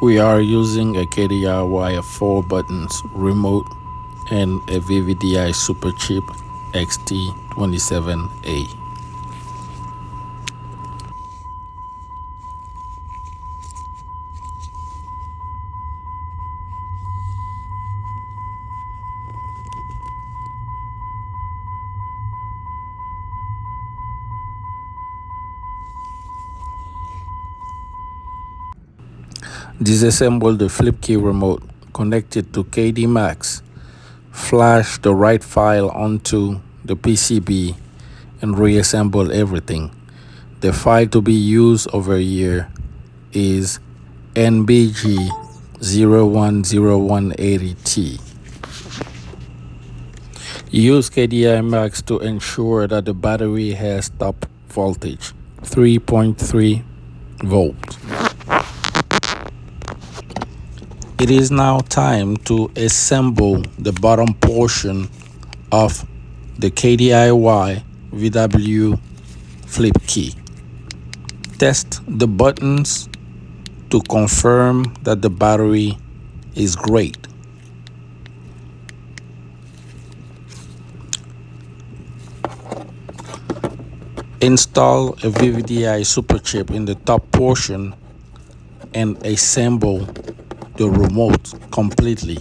We are using a Keydiy 4 buttons remote and a VVDI superchip XT27A. Disassemble the flip key remote, connect it to Keytoolmax, flash the right file onto the PCB, and reassemble everything. The file to be used over here is NBG010180T. Use Keydiy Max to ensure that the battery has top voltage, 3.3 volts. It is now time to assemble the bottom portion of the Keydiy VW flip key. Test the buttons to confirm that the battery is great. Install a VVDI superchip in the top portion and assemble the remote completely.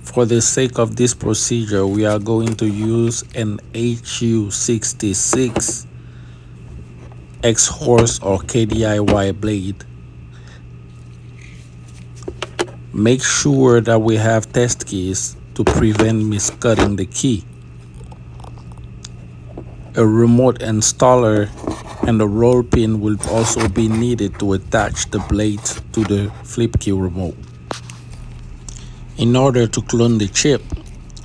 For the sake of this procedure, we are going to use an HU66 X-Horse or Keydiy blade. Make sure that we have test keys to prevent miscutting the key. A remote installer and a roll pin will also be needed to attach the blade to the flip key remote. In order to clone the chip,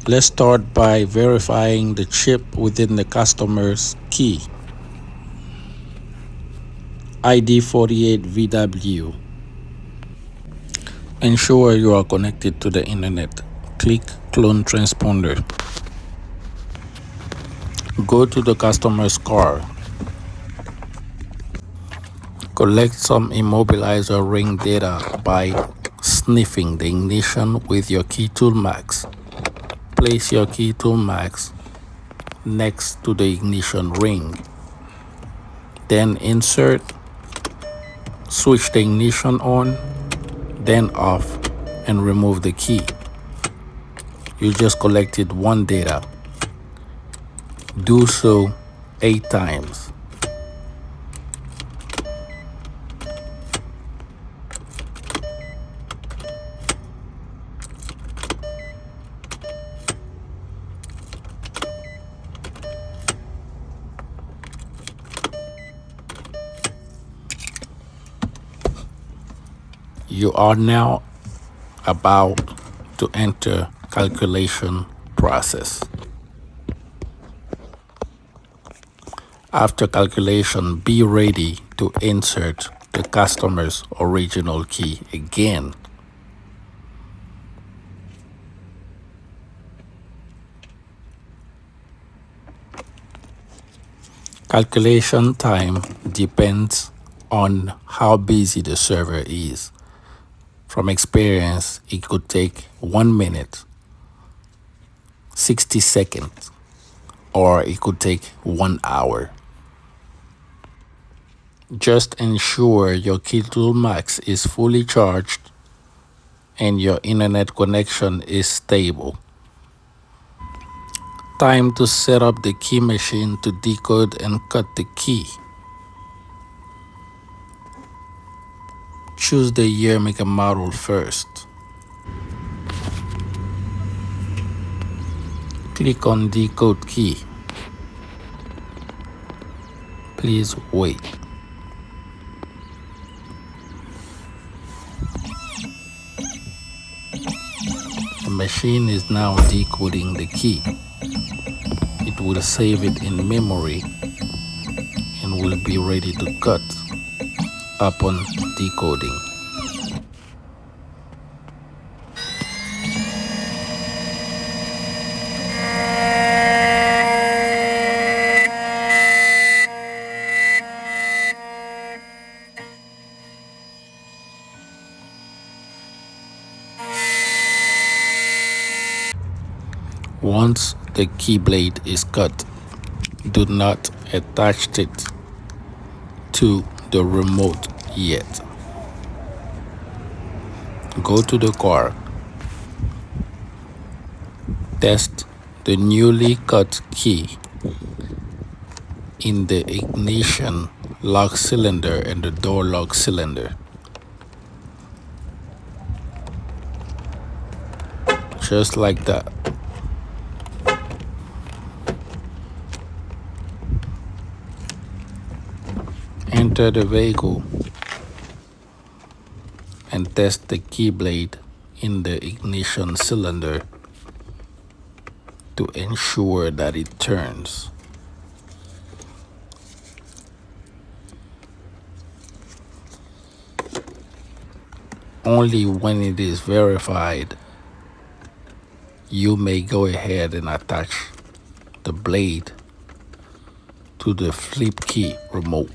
let's start by verifying the chip within the customer's key. ID 48 VW. Ensure you are connected to the internet. Click Clone Transponder. Go to the customer's car. Collect some immobilizer ring data by sniffing the ignition with your keytoolmax. Place your keytoolmax next to the ignition ring. Then switch the ignition on, then off, and remove the key. You just collected one data. Do so 8 times. You are now about to enter calculation process. After calculation, be ready to insert the customer's original key again. Calculation time depends on how busy the server is. From experience, it could take 1 minute, 60 seconds, or it could take 1 hour. Just ensure your keytoolmax is fully charged and your internet connection is stable. Time to set up the key machine to decode and cut the key. Choose the year, make, and model first. Click on Decode Key. Please wait. The machine is now decoding the key. It will save it in memory and will be ready to cut upon decoding. Once the key blade is cut, do not attach it to the remote yet. Go to the car. Test the newly cut key in the ignition lock cylinder and the door lock cylinder. Just like that. Enter the vehicle and test the key blade in the ignition cylinder to ensure that it turns. Only when it is verified, you may go ahead and attach the blade to the flip key remote.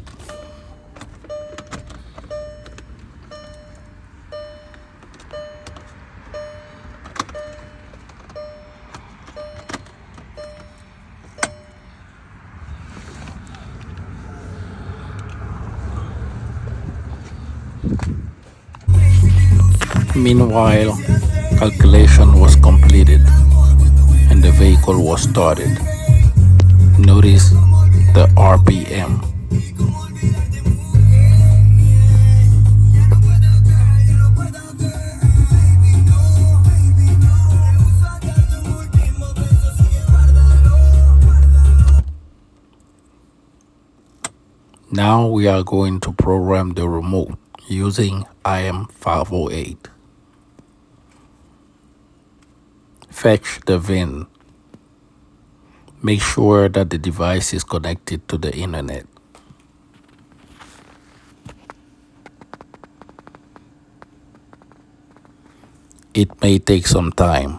Meanwhile, calculation was completed and the vehicle was started. Notice the RPM. Now we are going to program the remote using IM508. Fetch the VIN. Make sure that the device is connected to the internet. It may take some time.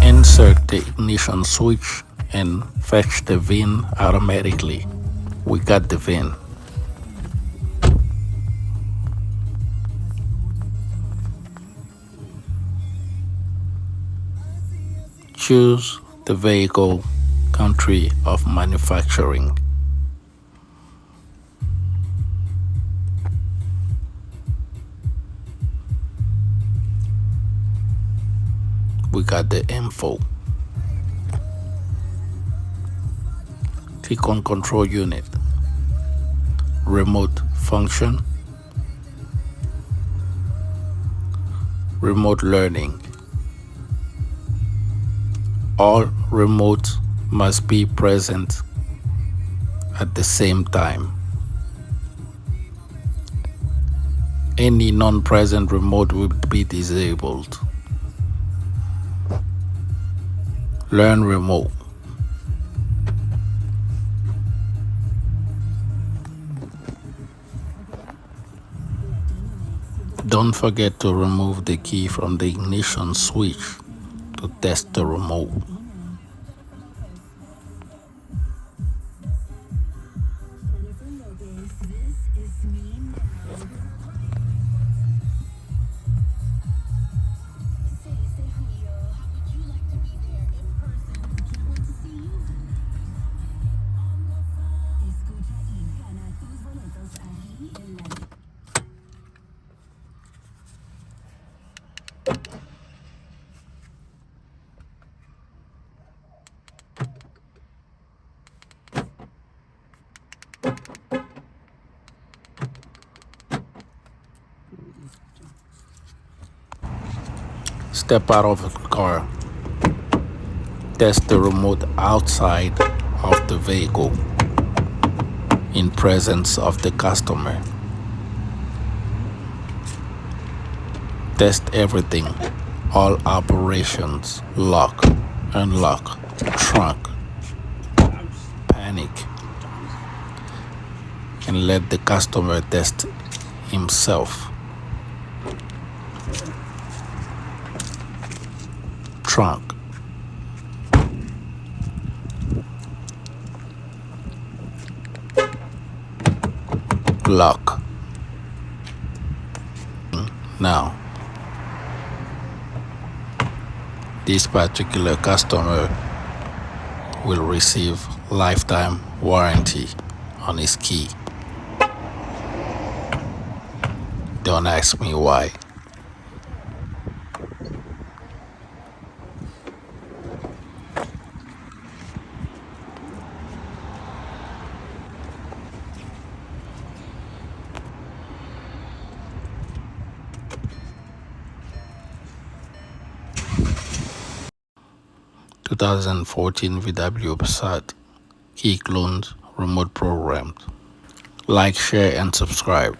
Insert the ignition switch and fetch the VIN automatically. We got the VIN. Choose the vehicle country of manufacturing. We got the info. Click on control unit, remote function, remote learning. All remotes must be present at the same time. Any non-present remote will be disabled. Learn remote. Don't forget to remove the key from the ignition switch to test the remote. Step out of the car. Test the remote outside of the vehicle in presence of the customer. Test everything, all operations, lock, unlock, trunk, panic, and let the customer test himself. Trunk, lock. Now This particular customer will receive lifetime warranty on his key. Don't ask me why. (2014) VW Passat key clones remote programmed. Like, share, and subscribe.